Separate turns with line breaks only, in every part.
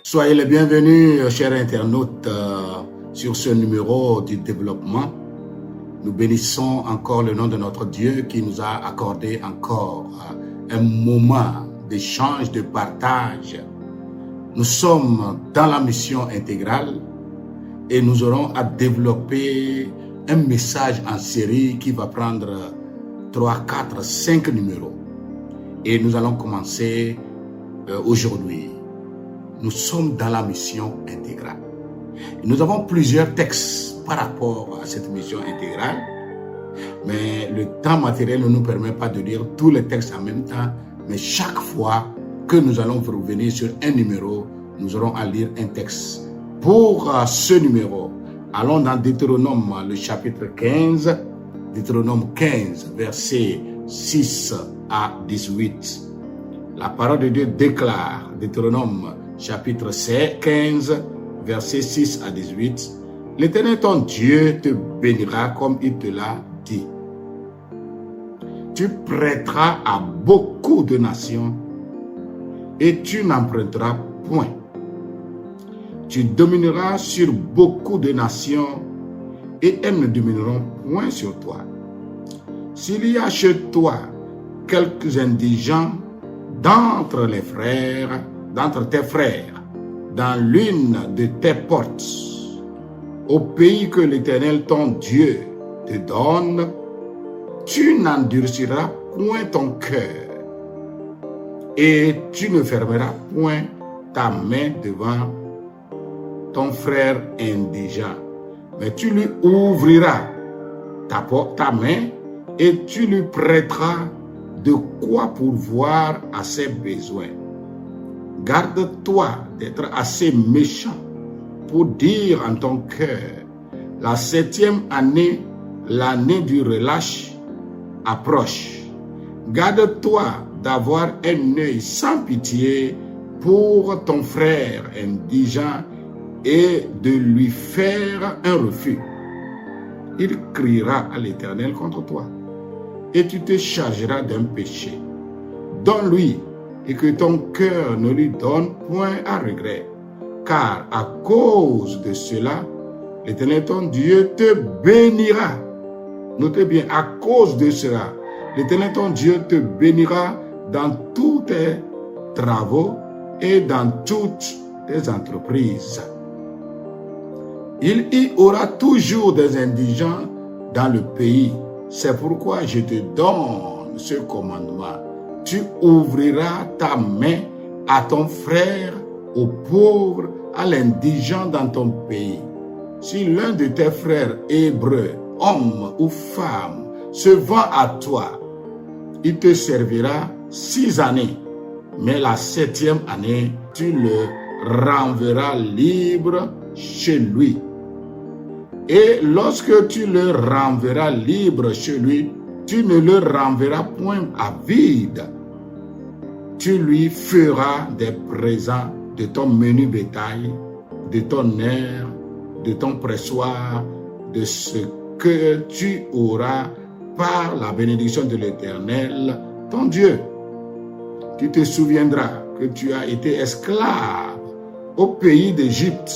Soyez les bienvenus, chers internautes, sur ce numéro du développement. Nous bénissons encore le nom de notre Dieu qui nous a accordé encore un moment d'échange, de partage. Nous sommes dans la mission intégrale et nous aurons à développer un message en série qui va prendre 3, 4, 5 numéros. Et nous allons commencer aujourd'hui. Nous sommes dans la mission intégrale. Nous avons plusieurs textes par rapport à cette mission intégrale, mais le temps matériel ne nous permet pas de lire tous les textes en même temps, mais chaque fois que nous allons revenir sur un numéro, nous aurons à lire un texte. Pour ce numéro, allons dans Deutéronome, le chapitre 15, Deutéronome 15, versets 6 à 18. La parole de Dieu déclare, Deutéronome chapitre 15, versets 6 à 18, « L'Éternel ton Dieu te bénira comme il te l'a dit. Tu prêteras à beaucoup de nations et tu n'emprunteras point. Tu domineras sur beaucoup de nations et elles ne domineront point sur toi. S'il y a chez toi quelques indigents d'entre tes frères, dans l'une de tes portes, au pays que l'Éternel ton Dieu te donne, tu n'endurciras point ton cœur et tu ne fermeras point ta main devant ton frère indigent, mais tu lui ouvriras ta main et tu lui prêteras de quoi pourvoir à ses besoins. Garde-toi d'être assez méchant pour dire en ton cœur, la 7e année, l'année du relâche, approche. Garde-toi d'avoir un œil sans pitié pour ton frère indigent et de lui faire un refus. Il criera à l'Éternel contre toi et tu te chargeras d'un péché. Donne-lui et que ton cœur ne lui donne point à regret. Car à cause de cela, l'Éternel ton Dieu te bénira. Notez bien, à cause de cela, l'Éternel ton Dieu te bénira dans tous tes travaux et dans toutes tes entreprises. Il y aura toujours des indigents dans le pays. C'est pourquoi je te donne ce commandement. Tu ouvriras ta main à ton frère, au pauvre, à l'indigent dans ton pays. Si l'un de tes frères hébreux, homme ou femme, se vend à toi, il te servira 6 années. Mais la 7e année, tu le renverras libre chez lui. Et lorsque tu le renverras libre chez lui, tu ne le renverras point à vide. Tu lui feras des présents de ton menu bétail, de ton air, de ton pressoir, de ce que tu auras par la bénédiction de l'Éternel, ton Dieu. Tu te souviendras que tu as été esclave au pays d'Égypte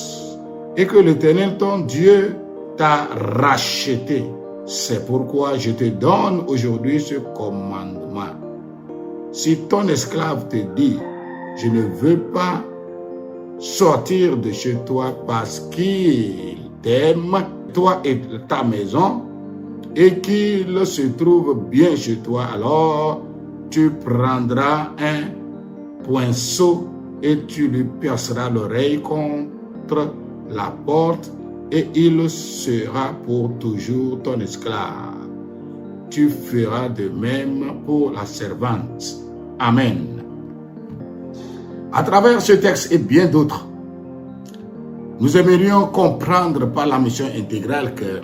et que l'Éternel, ton Dieu, t'a racheté. C'est pourquoi je te donne aujourd'hui ce commandement. Si ton esclave te dit, je ne veux pas sortir de chez toi parce qu'il t'aime, toi et ta maison, et qu'il se trouve bien chez toi, alors tu prendras un poinceau et tu lui perceras l'oreille contre la porte et il sera pour toujours ton esclave. Tu feras de même pour la servante. Amen. À travers ce texte et bien d'autres, nous aimerions comprendre par la mission intégrale que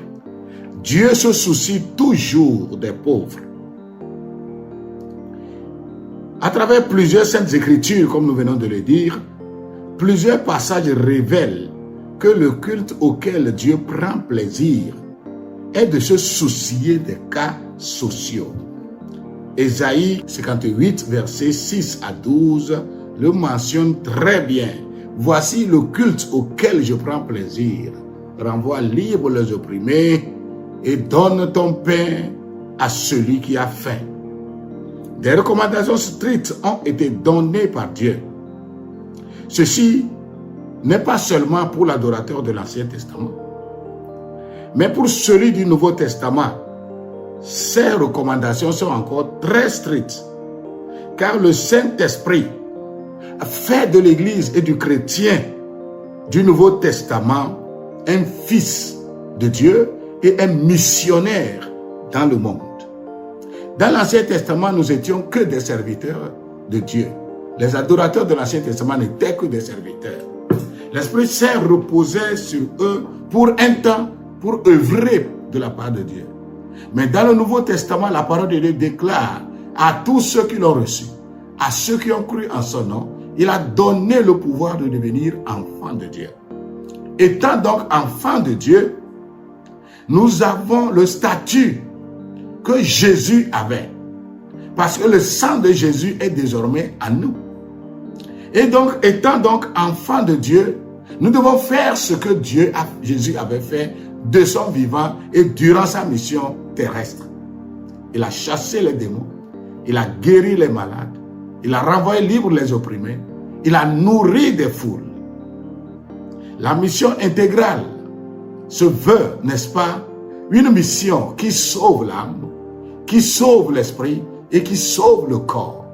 Dieu se soucie toujours des pauvres. À travers plusieurs saintes écritures, comme nous venons de le dire, plusieurs passages révèlent que le culte auquel Dieu prend plaisir est de se soucier des cas sociaux. Ésaïe 58, versets 6 à 12, le mentionne très bien voici le culte auquel je prends plaisir. Renvoie libre les opprimés et donne ton pain à celui qui a faim. Des recommandations strictes ont été données par Dieu. Ceci n'est pas seulement pour l'adorateur de l'Ancien Testament, mais pour celui du Nouveau Testament. Ces recommandations sont encore très strictes, car le Saint-Esprit fait de l'Église et du chrétien du Nouveau Testament un fils de Dieu et un missionnaire dans le monde. Dans l'Ancien Testament, nous étions que des serviteurs de Dieu. Les adorateurs de l'Ancien Testament n'étaient que des serviteurs. L'Esprit Saint reposait sur eux pour un temps, pour œuvrer de la part de Dieu. Mais dans le Nouveau Testament, la parole de Dieu déclare à tous ceux qui l'ont reçu, à ceux qui ont cru en son nom, il a donné le pouvoir de devenir enfants de Dieu. Étant donc enfants de Dieu, nous avons le statut que Jésus avait. Parce que le sang de Jésus est désormais à nous. Et donc, étant donc enfants de Dieu, nous devons faire ce que Jésus avait fait de son vivant et durant sa mission terrestre. Il a chassé les démons, il a guéri les malades, il a renvoyé libres les opprimés, il a nourri des foules. La mission intégrale se veut, n'est-ce pas, une mission qui sauve l'âme, qui sauve l'esprit et qui sauve le corps.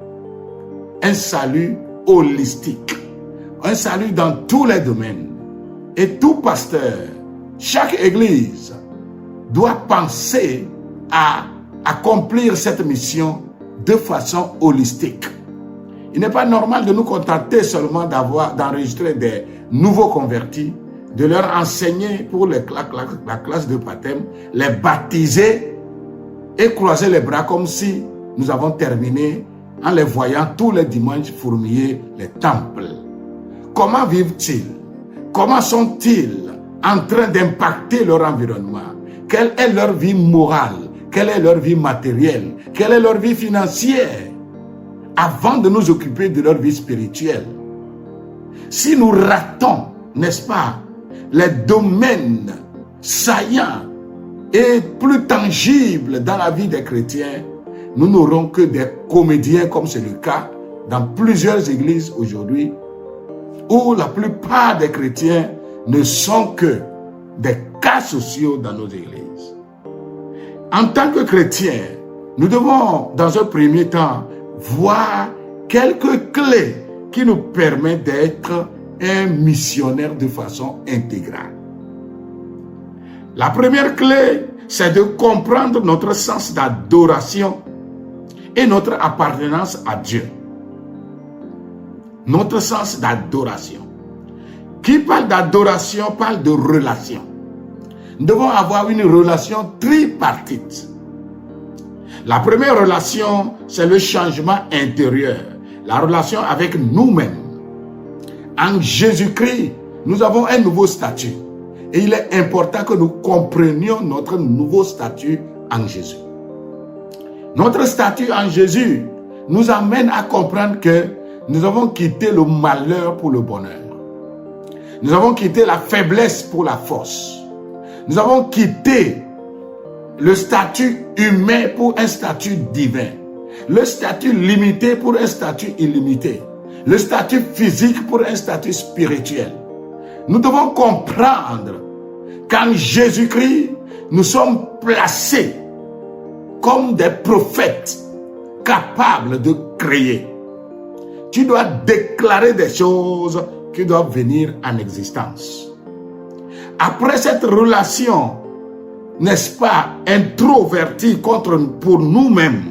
Un salut holistique, un salut dans tous les domaines. Et tout pasteur, chaque église doit penser à accomplir cette mission de façon holistique. Il n'est pas normal de nous contenter seulement d'enregistrer des nouveaux convertis, de leur enseigner pour la classe de baptême, les baptiser et croiser les bras comme si nous avons terminé en les voyant tous les dimanches fourmiller les temples. Comment vivent-ils? Comment sont-ils en train d'impacter leur environnement? Quelle est leur vie morale? Quelle est leur vie matérielle? Quelle est leur vie financière? Avant de nous occuper de leur vie spirituelle. Si nous ratons, n'est-ce pas, les domaines saillants et plus tangibles dans la vie des chrétiens, nous n'aurons que des comédiens, comme c'est le cas dans plusieurs églises aujourd'hui, où la plupart des chrétiens ne sont que des cas sociaux dans nos églises. En tant que chrétiens, nous devons, dans un premier temps, voir quelques clés qui nous permettent d'être un missionnaire de façon intégrale. La première clé, c'est de comprendre notre sens d'adoration et notre appartenance à Dieu. Notre sens d'adoration. Qui parle d'adoration parle de relation. Nous devons avoir une relation tripartite. La première relation, c'est le changement intérieur, la relation avec nous-mêmes. En Jésus-Christ, nous avons un nouveau statut. Et il est important que nous comprenions notre nouveau statut en Jésus. Notre statut en Jésus nous amène à comprendre que nous avons quitté le malheur pour le bonheur. Nous avons quitté la faiblesse pour la force. Nous avons quitté le statut humain pour un statut divin. Le statut limité pour un statut illimité. Le statut physique pour un statut spirituel. Nous devons comprendre qu'en Jésus-Christ, nous sommes placés comme des prophètes capables de créer. Tu dois déclarer des choses qui doivent venir en existence. Après cette relation, n'est-ce pas, introvertie pour nous-mêmes,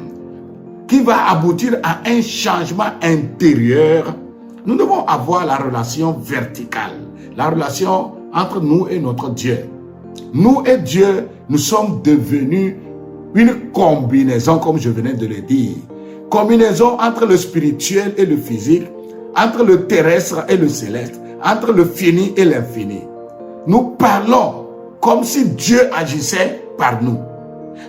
qui va aboutir à un changement intérieur, nous devons avoir la relation verticale, la relation entre nous et notre Dieu. Nous et Dieu, nous sommes devenus une combinaison, comme je venais de le dire. Combinaison entre le spirituel et le physique, entre le terrestre et le céleste, entre le fini et l'infini. Nous parlons comme si Dieu agissait par nous.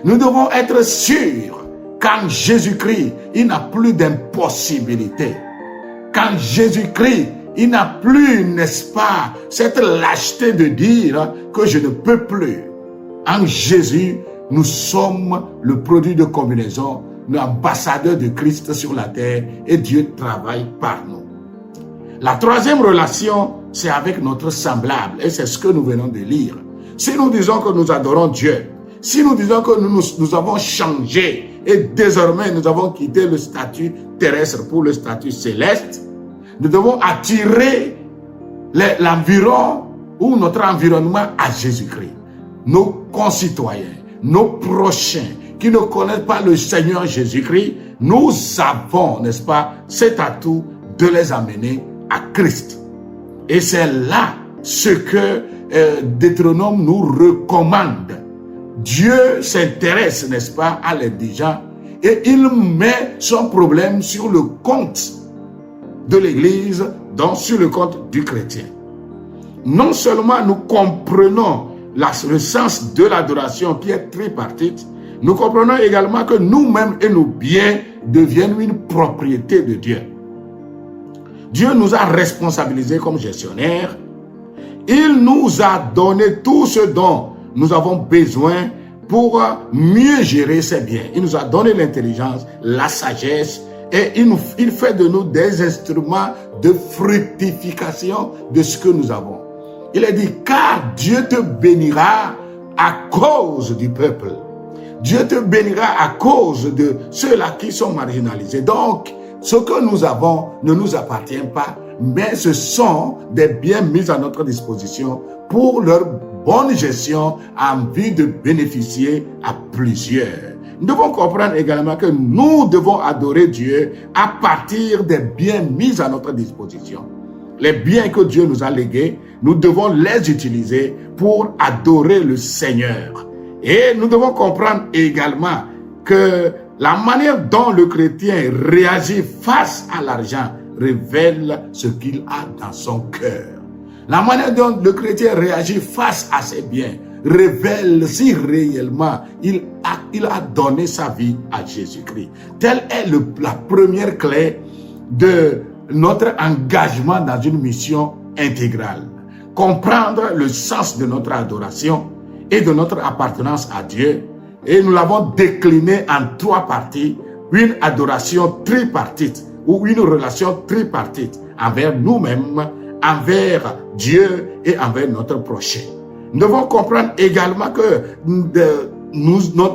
Nous devons être sûrs qu'en Jésus-Christ, il n'y a plus d'impossibilité. Qu'en Jésus-Christ, Il n'a plus, n'est-ce pas, cette lâcheté de dire que je ne peux plus. En Jésus, nous sommes le produit de combinaison, l'ambassadeur de Christ sur la terre et Dieu travaille par nous. La troisième relation, c'est avec notre semblable et c'est ce que nous venons de lire. Si nous disons que nous adorons Dieu, si nous disons que nous avons changé et désormais nous avons quitté le statut terrestre pour le statut céleste, nous devons attirer l'environ ou notre environnement à Jésus-Christ. Nos concitoyens, nos prochains qui ne connaissent pas le Seigneur Jésus-Christ, nous avons, n'est-ce pas, cet atout de les amener à Christ. Et c'est là ce que Deutéronome nous recommande. Dieu s'intéresse, n'est-ce pas, à l'indigent et il met son problème sur le compte de l'Église, donc sur le compte du chrétien. Non seulement nous comprenons le sens de l'adoration qui est tripartite, nous comprenons également que nous-mêmes et nos biens deviennent une propriété de Dieu. Dieu nous a responsabilisés comme gestionnaires. Il nous a donné tout ce dont nous avons besoin pour mieux gérer ses biens. Il nous a donné l'intelligence, la sagesse et il fait de nous des instruments de fructification de ce que nous avons. Il est dit, car Dieu te bénira à cause du peuple. Dieu te bénira à cause de ceux-là qui sont marginalisés. Donc, ce que nous avons ne nous appartient pas, mais ce sont des biens mis à notre disposition pour leur bonne gestion en vue de bénéficier à plusieurs. Nous devons comprendre également que nous devons adorer Dieu à partir des biens mis à notre disposition. Les biens que Dieu nous a légués, nous devons les utiliser pour adorer le Seigneur. Et nous devons comprendre également que la manière dont le chrétien réagit face à l'argent révèle ce qu'il a dans son cœur. La manière dont le chrétien réagit face à ses biens révèle si réellement il a donné sa vie à Jésus-Christ. Telle est la première clé de notre engagement dans une mission intégrale. Comprendre le sens de notre adoration et de notre appartenance à Dieu. Et nous l'avons décliné en 3 parties. Une adoration tripartite ou une relation tripartite envers nous-mêmes, envers Dieu et envers notre prochain. Nous devons comprendre également que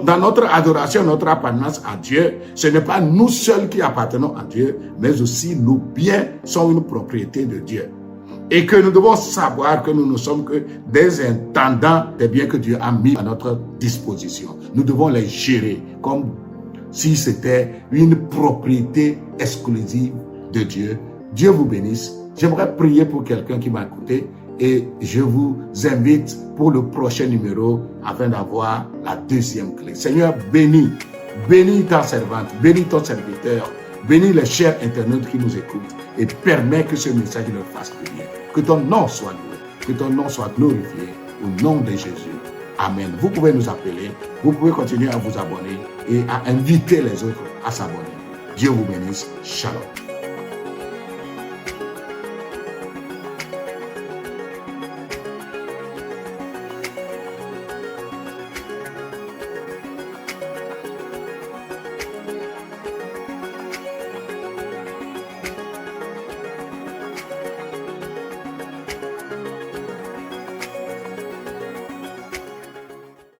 dans notre adoration, notre appartenance à Dieu, ce n'est pas nous seuls qui appartenons à Dieu, mais aussi nos biens sont une propriété de Dieu. Et que nous devons savoir que nous ne sommes que des intendants des biens que Dieu a mis à notre disposition. Nous devons les gérer comme si c'était une propriété exclusive de Dieu. Dieu vous bénisse. J'aimerais prier pour quelqu'un qui m'a écouté et je vous invite pour le prochain numéro afin d'avoir la deuxième clé. Seigneur, bénis ta servante, bénis ton serviteur, bénis les chers internautes qui nous écoutent et permets que ce message leur fasse du bien. Que ton nom soit loué, que ton nom soit glorifié au nom de Jésus. Amen. Vous pouvez nous appeler, vous pouvez continuer à vous abonner et à inviter les autres à s'abonner. Dieu vous bénisse. Shalom.